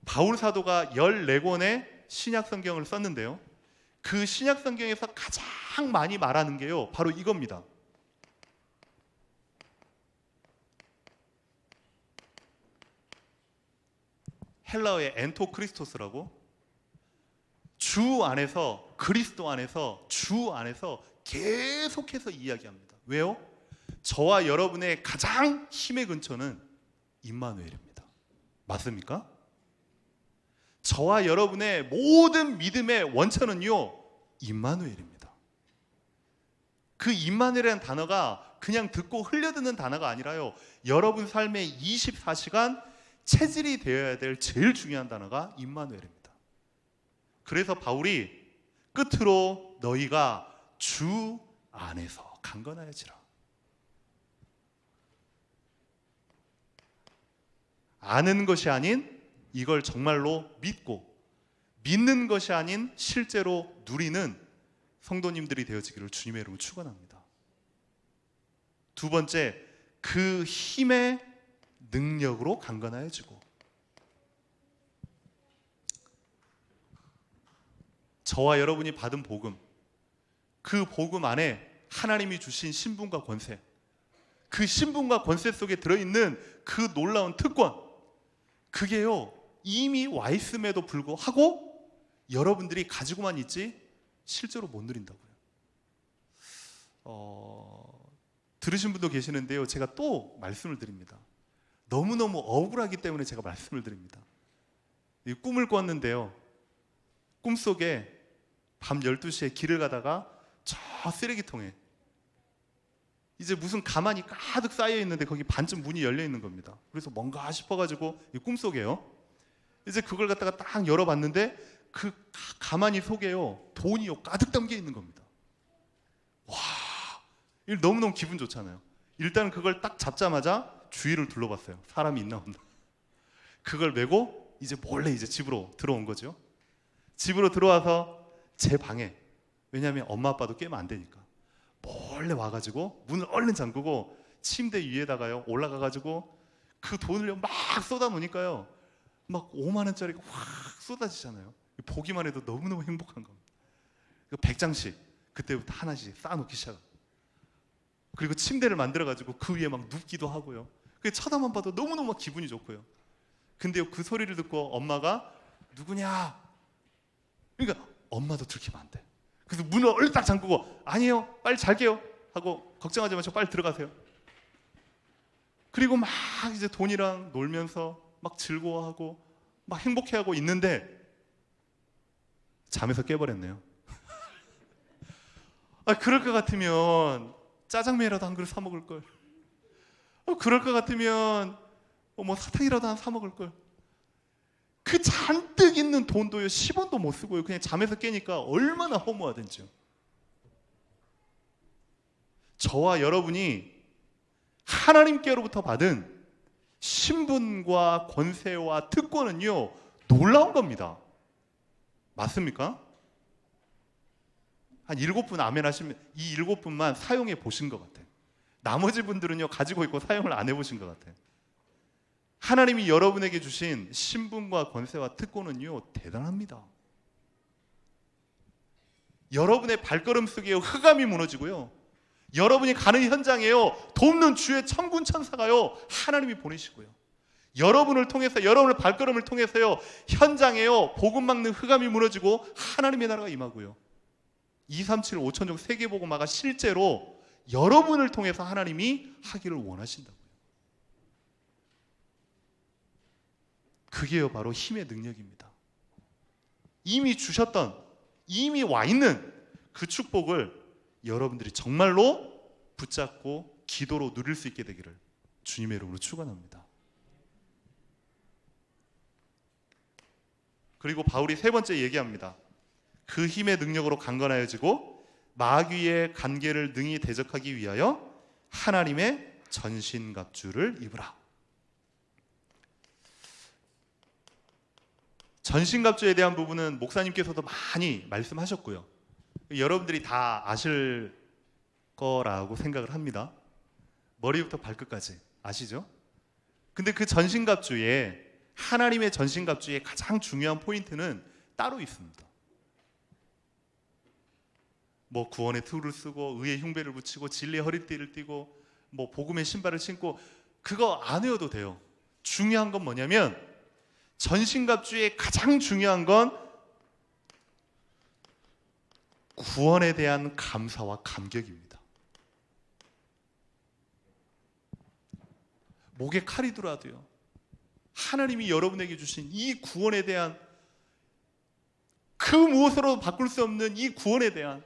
A: 바울 사도가 14권의 신약 성경을 썼는데요, 그 신약 성경에서 가장 많이 말하는 게요, 바로 이겁니다. 헬라어의 엔토 크리스토스라고, 주 안에서, 그리스도 안에서, 주 안에서 계속해서 이야기합니다. 왜요? 저와 여러분의 가장 힘의 근처는 임마누엘입니다. 맞습니까? 저와 여러분의 모든 믿음의 원천은요, 임마누엘입니다. 그 임마누엘이라는 단어가 그냥 듣고 흘려듣는 단어가 아니라요, 여러분 삶의 24시간 체질이 되어야 될 제일 중요한 단어가 임마누엘입니다. 그래서 바울이 끝으로 너희가 주 안에서 강건하여지라. 아는 것이 아닌 이걸 정말로 믿고, 믿는 것이 아닌 실제로 누리는 성도님들이 되어지기를 주님의 이름으로 축원합니다. 두 번째, 그 힘의 능력으로 강건하여지고. 저와 여러분이 받은 복음, 그 복음 안에 하나님이 주신 신분과 권세, 그 신분과 권세 속에 들어있는 그 놀라운 특권, 그게요 이미 와 있음에도 불구하고 여러분들이 가지고만 있지 실제로 못 누린다고요. 들으신 분도 계시는데요, 제가 또 말씀을 드립니다. 너무너무 억울하기 때문에 제가 말씀을 드립니다. 이 꿈을 꿨는데요, 꿈속에 밤 12시에 길을 가다가 저 쓰레기통에 이제 무슨 가만이 가득 쌓여 있는데 거기 반쯤 문이 열려 있는 겁니다. 그래서 뭔가 싶어가지고 이 꿈속에요, 이제 그걸 갖다가 딱 열어봤는데 그 가만히 속에요 돈이요 가득 담겨 있는 겁니다. 와, 이 너무너무 기분 좋잖아요. 일단 그걸 딱 잡자마자 주위를 둘러봤어요. 사람이 있나 없나. 그걸 메고 이제 몰래 이제 집으로 들어온 거죠. 집으로 들어와서 제 방에, 왜냐하면 엄마 아빠도 깨면 안 되니까, 몰래 와가지고 문을 얼른 잠그고 침대 위에다가요 올라가가지고 그 돈을 막 쏟아 놓으니까요 막 5만 원짜리가 확 쏟아지잖아요. 보기만 해도 너무너무 행복한 겁니다. 100장씩 그때부터 하나씩 쌓아놓기 시작합니다. 그리고 침대를 만들어가지고 그 위에 막 눕기도 하고요. 쳐다만 봐도 너무너무 기분이 좋고요. 근데요, 그 소리를 듣고 엄마가 누구냐? 그러니까 엄마도 들키면 안 돼. 그래서 문을 얼른 딱 잠그고, 아니에요, 빨리 잘게요 하고, 걱정하지 마시고 빨리 들어가세요. 그리고 막 이제 돈이랑 놀면서 막 즐거워하고 막 행복해하고 있는데 잠에서 깨버렸네요. 그럴 것 같으면 짜장면이라도 한 그릇 사 먹을 걸. 그럴 것 같으면 뭐 사탕이라도 한 사 먹을 걸. 그 잔뜩 있는 돈도요 10원도 못 쓰고요 그냥 잠에서 깨니까 얼마나 허무하든지요. 저와 여러분이 하나님께로부터 받은 신분과 권세와 특권은요 놀라운 겁니다. 맞습니까? 한 7분 아멘 하시면 이 7분만 사용해 보신 것 같아요. 나머지 분들은요 가지고 있고 사용을 안 해보신 것 같아요. 하나님이 여러분에게 주신 신분과 권세와 특권은요 대단합니다. 여러분의 발걸음 속에 흑암이 무너지고요, 여러분이 가는 현장에요 돕는 주의 천군 천사가요 하나님이 보내시고요, 여러분을 통해서, 여러분의 발걸음을 통해서요 현장에요 복음 막는 흑암이 무너지고 하나님의 나라가 임하고요, 237 5천종 세계복음화가 실제로 여러분을 통해서 하나님이 하기를 원하신다고요. 그게요 바로 힘의 능력입니다. 이미 주셨던, 이미 와 있는 그 축복을 여러분들이 정말로 붙잡고 기도로 누릴 수 있게 되기를 주님의 이름으로 축원합니다. 그리고 바울이 세 번째 얘기합니다. 그 힘의 능력으로 강건하여지고 마귀의 관계를 능히 대적하기 위하여 하나님의 전신갑주를 입으라. 전신갑주에 대한 부분은 목사님께서도 많이 말씀하셨고요, 여러분들이 다 아실 거라고 생각을 합니다. 머리부터 발끝까지 아시죠? 근데 그 전신갑주에, 하나님의 전신갑주의 가장 중요한 포인트는 따로 있습니다. 뭐 구원의 툴을 쓰고 의의 흉배를 붙이고 진리의 허리띠를 띠고 뭐 복음의 신발을 신고 그거 안 해도 돼요. 중요한 건 뭐냐면 전신갑주의 가장 중요한 건 구원에 대한 감사와 감격입니다. 목에 칼이 들어와도요 하나님이 여러분에게 주신 이 구원에 대한, 그 무엇으로도 바꿀 수 없는 이 구원에 대한,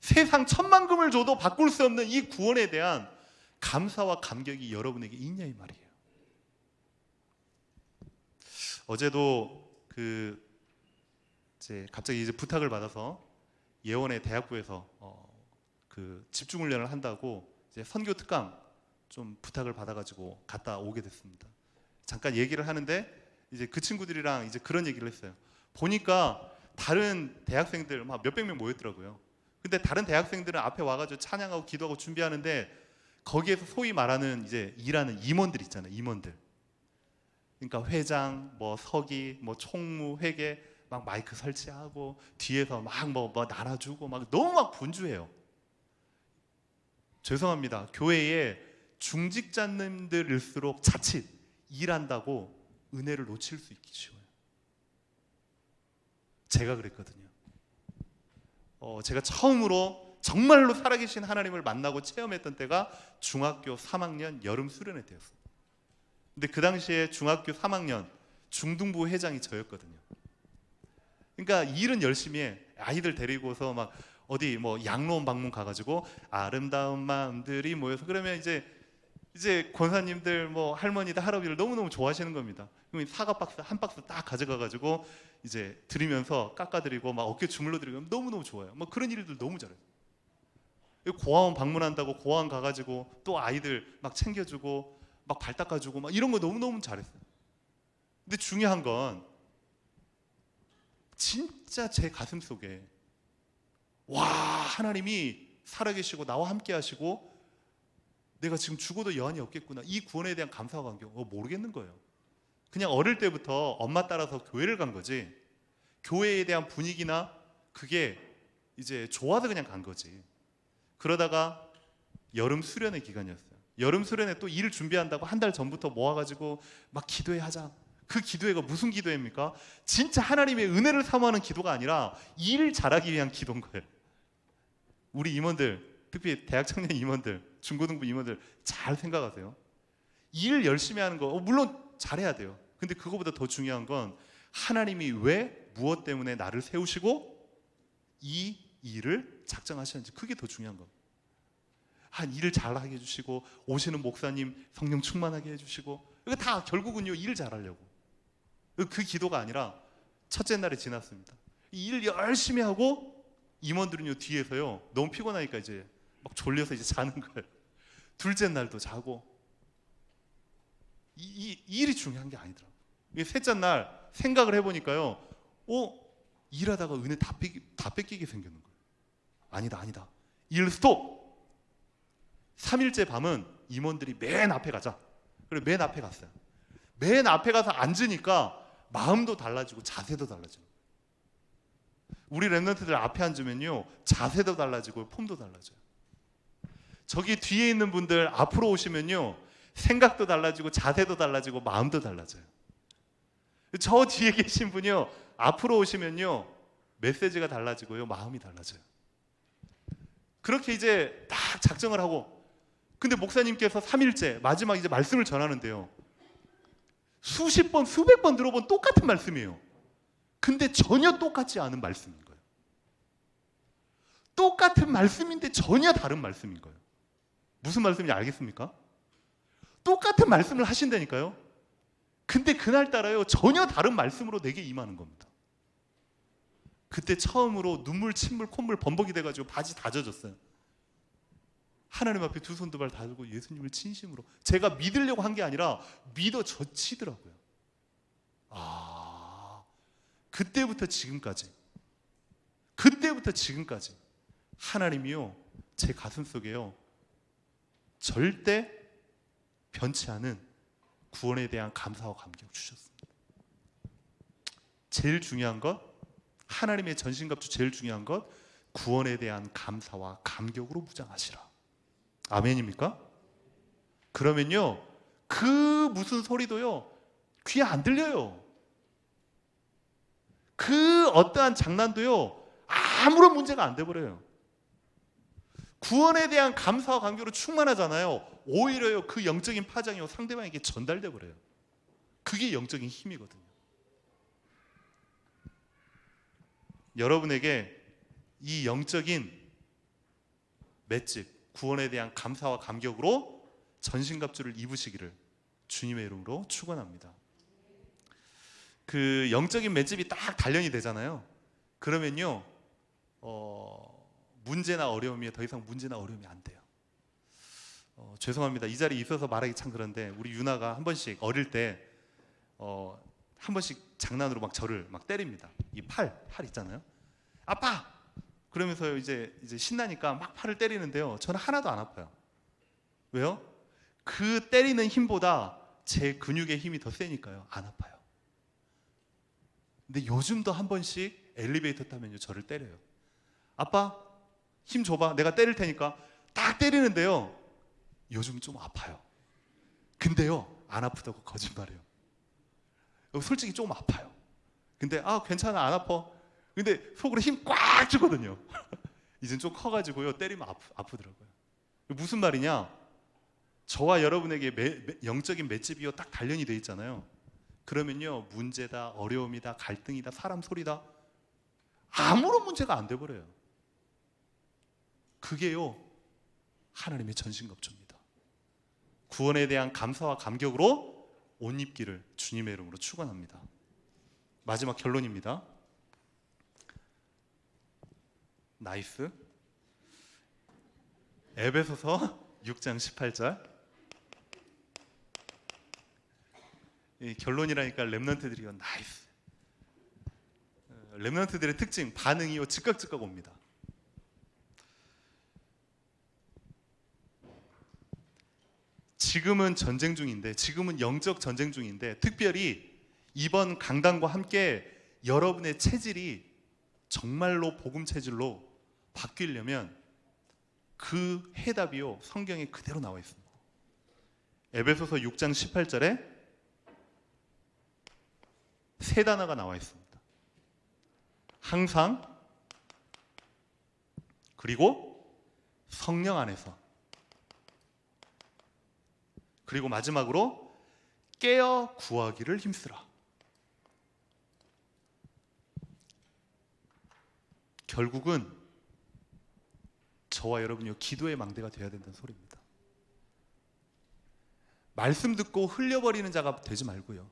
A: 세상 천만금을 줘도 바꿀 수 없는 이 구원에 대한 감사와 감격이 여러분에게 있냐 이 말이에요. 어제도 갑자기 이제 부탁을 받아서 예원의 대학부에서 집중훈련을 한다고 이제 선교 특강 좀 부탁을 받아가지고 갔다 오게 됐습니다. 잠깐 얘기를 하는데 이제 그 친구들이랑 이제 그런 얘기를 했어요. 보니까 다른 대학생들 막 몇백 명 모였더라고요. 근데 다른 대학생들은 앞에 와가지고 찬양하고 기도하고 준비하는데 거기에서 소위 말하는 이제 일하는 임원들 있잖아요. 임원들. 그러니까 회장, 뭐 서기, 뭐 총무, 회계 막 마이크 설치하고 뒤에서 막 뭐 날아주고 막 너무 막 분주해요. 죄송합니다. 교회에 중직자님들일수록 자칫 일한다고 은혜를 놓칠 수 있기 쉬워요. 제가 그랬거든요. 제가 처음으로 정말로 살아계신 하나님을 만나고 체험했던 때가 중학교 3학년 여름 수련회 때였어요. 근데 그 당시에 중학교 3학년 중등부 회장이 저였거든요. 그러니까 일은 열심히 해. 아이들 데리고서 막 어디 뭐 양로원 방문 가가지고 아름다운 마음들이 모여서 그러면 이제 권사님들 뭐 할머니들 할아버지를 너무너무 좋아하시는 겁니다. 그럼 사과 박스 한 박스 딱 가져가가지고 이제 드리면서 깎아드리고 막 어깨 주물러 드리고 너무너무 좋아요. 뭐 그런 일들 너무 잘해요. 고아원 방문한다고 고아원 가가지고 또 아이들 막 챙겨주고 막 발 닦아주고 막 이런 거 너무너무 잘했어요. 근데 중요한 건 진짜 제 가슴 속에 와, 하나님이 살아계시고 나와 함께 하시고 내가 지금 죽어도 여한이 없겠구나, 이 구원에 대한 감사와 감격 모르겠는 거예요. 그냥 어릴 때부터 엄마 따라서 교회를 간 거지 교회에 대한 분위기나 그게 이제 좋아서 그냥 간 거지. 그러다가 여름 수련회 기간이었어요. 여름 수련회 또 일 준비한다고 한 달 전부터 모아가지고 막 기도회 하자. 그 기도회가 무슨 기도회입니까? 진짜 하나님의 은혜를 사모하는 기도가 아니라 일 잘하기 위한 기도인 거예요. 우리 임원들, 특히 대학 청년 임원들, 중고등부 임원들 잘 생각하세요. 일 열심히 하는 거 물론 잘해야 돼요. 근데 그거보다 더 중요한 건 하나님이 왜 무엇 때문에 나를 세우시고 이 일을 작정하셨는지, 그게 더 중요한 겁니다. 한 일을 잘하게 해주시고 오시는 목사님 성령 충만하게 해주시고 이거 다 결국은요 일 잘하려고. 그 기도가 아니라 첫째 날이 지났습니다. 일 열심히 하고 임원들은요 뒤에서요 너무 피곤하니까 이제 막 졸려서 이제 자는 거예요. 둘째 날도 자고. 이 일이 중요한 게 아니더라고요. 셋째 날 생각을 해보니까요 일하다가 은혜 다 뺏기게 생기는 거예요. 아니다 일 스톱. 3일째 밤은 임원들이 맨 앞에 가자. 그래 맨 앞에 갔어요. 맨 앞에 가서 앉으니까 마음도 달라지고 자세도 달라져요. 우리 랩런트들 앞에 앉으면요 자세도 달라지고 폼도 달라져요. 저기 뒤에 있는 분들 앞으로 오시면요 생각도 달라지고 자세도 달라지고 마음도 달라져요. 저 뒤에 계신 분이요 앞으로 오시면요 메시지가 달라지고요 마음이 달라져요. 그렇게 이제 딱 작정을 하고, 근데 목사님께서 3일째 마지막 이제 말씀을 전하는데요 수십 번 수백 번 들어본 똑같은 말씀이에요. 근데 전혀 똑같지 않은 말씀인 거예요. 똑같은 말씀인데 전혀 다른 말씀인 거예요. 무슨 말씀인지 알겠습니까? 똑같은 말씀을 하신다니까요. 근데 그날따라요 전혀 다른 말씀으로 내게 임하는 겁니다. 그때 처음으로 눈물 침물 콧물 범벅이 돼가지고 바지 다 젖었어요. 하나님 앞에 두 손 두 발 다 들고 예수님을 진심으로 제가 믿으려고 한 게 아니라 믿어 젖히더라고요. 그때부터 지금까지 하나님이요 제 가슴 속에요 절대 변치 않은 구원에 대한 감사와 감격 주셨습니다. 제일 중요한 것, 하나님의 전신갑주 제일 중요한 것, 구원에 대한 감사와 감격으로 무장하시라. 아멘입니까? 그러면요 그 무슨 소리도요 귀에 안 들려요. 그 어떠한 장난도요 아무런 문제가 안 돼버려요. 구원에 대한 감사와 감격으로 충만하잖아요. 오히려요 그 영적인 파장이 상대방에게 전달돼 버려요. 그게 영적인 힘이거든요. 여러분에게 이 영적인 맷집, 구원에 대한 감사와 감격으로 전신갑주를 입으시기를 주님의 이름으로 축원합니다. 그 영적인 맷집이 딱 단련이 되잖아요. 그러면요 문제나 어려움이 더 이상 문제나 어려움이 안 돼요. 죄송합니다. 이 자리에 있어서 말하기 참 그런데 우리 유나가 한 번씩 어릴 때 한 번씩 장난으로 막 저를 막 때립니다. 이 팔 있잖아요. 아빠! 그러면서 이제 신나니까 막 팔을 때리는데요. 저는 하나도 안 아파요. 왜요? 그 때리는 힘보다 제 근육의 힘이 더 세니까요. 안 아파요. 근데 요즘도 한 번씩 엘리베이터 타면요, 저를 때려요. 아빠, 힘 줘봐. 내가 때릴 테니까. 딱 때리는데요. 요즘 좀 아파요. 근데요, 안 아프다고 거짓말해요. 솔직히 조금 아파요. 근데 괜찮아, 안 아파. 근데 속으로 힘 꽉 주거든요. 이젠 좀 커가지고요, 때리면 아프더라고요. 무슨 말이냐? 저와 여러분에게 영적인 맷집이요 딱 단련이 돼 있잖아요. 그러면요, 문제다, 어려움이다, 갈등이다, 사람 소리다, 아무런 문제가 안 돼버려요. 그게요, 하나님의 전신갑주입니다. 구원에 대한 감사와 감격으로 옷 입기를 주님의 이름으로 축원합니다. 마지막 결론입니다. 나이스. 에베소서 6장 18절. 결론이라니까 렘넌트들이요, 나이스. 렘넌트들의 특징, 반응이요, 즉각 옵니다. 지금은 전쟁 중인데, 지금은 영적 전쟁 중인데, 특별히 이번 강단과 함께 여러분의 체질이 정말로 복음 체질로 바뀌려면 그 해답이요, 성경에 그대로 나와 있습니다. 에베소서 6장 18절에 세 단어가 나와 있습니다. 항상, 그리고 성령 안에서, 그리고 마지막으로 깨어 구하기를 힘쓰라. 결국은 저와 여러분이 기도의 망대가 되어야 된다는 소리입니다. 말씀 듣고 흘려버리는 자가 되지 말고요,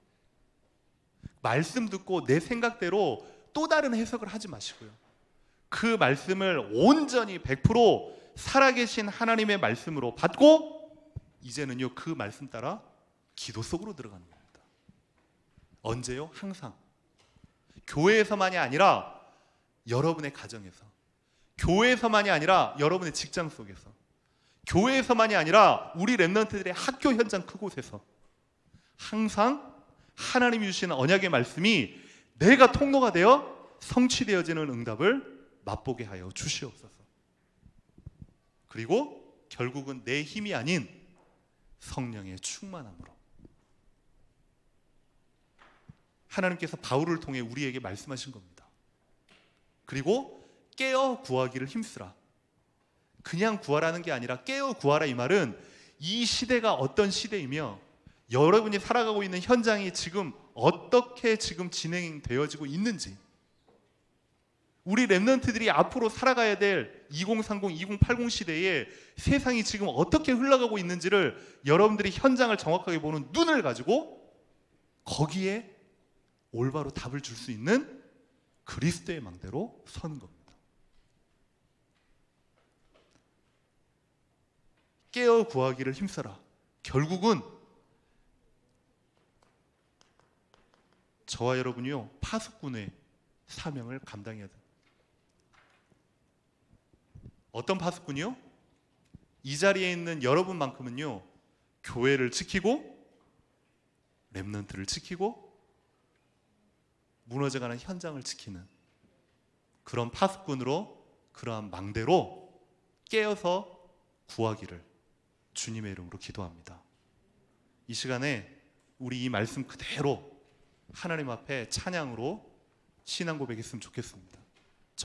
A: 말씀 듣고 내 생각대로 또 다른 해석을 하지 마시고요, 그 말씀을 온전히 100% 살아계신 하나님의 말씀으로 받고 이제는요, 그 말씀 따라 기도 속으로 들어가는 겁니다. 언제요? 항상. 교회에서만이 아니라 여러분의 가정에서, 교회에서만이 아니라 여러분의 직장 속에서, 교회에서만이 아니라 우리 렘넌트들의 학교 현장 그곳에서 항상 하나님이 주시는 언약의 말씀이 내가 통로가 되어 성취되어지는 응답을 맛보게 하여 주시옵소서. 그리고 결국은 내 힘이 아닌 성령의 충만함으로 하나님께서 바울을 통해 우리에게 말씀하신 겁니다. 그리고 깨어 구하기를 힘쓰라. 그냥 구하라는 게 아니라 깨어 구하라, 이 말은 이 시대가 어떤 시대이며 여러분이 살아가고 있는 현장이 지금 어떻게 지금 진행되어지고 있는지, 우리 렘넌트들이 앞으로 살아가야 될 2030, 2080 시대에 세상이 지금 어떻게 흘러가고 있는지를 여러분들이 현장을 정확하게 보는 눈을 가지고 거기에 올바로 답을 줄 수 있는 그리스도의 망대로 서는 겁니다. 깨어 구하기를 힘써라. 결국은 저와 여러분이요, 파수꾼의 사명을 감당해야 됩니다. 어떤 파수꾼이요? 이 자리에 있는 여러분만큼은요, 교회를 지키고 렘넌트를 지키고 무너져가는 현장을 지키는 그런 파수꾼으로, 그러한 망대로 깨어서 구하기를 주님의 이름으로 기도합니다. 이 시간에 우리 이 말씀 그대로 하나님 앞에 찬양으로 신앙 고백했으면 좋겠습니다.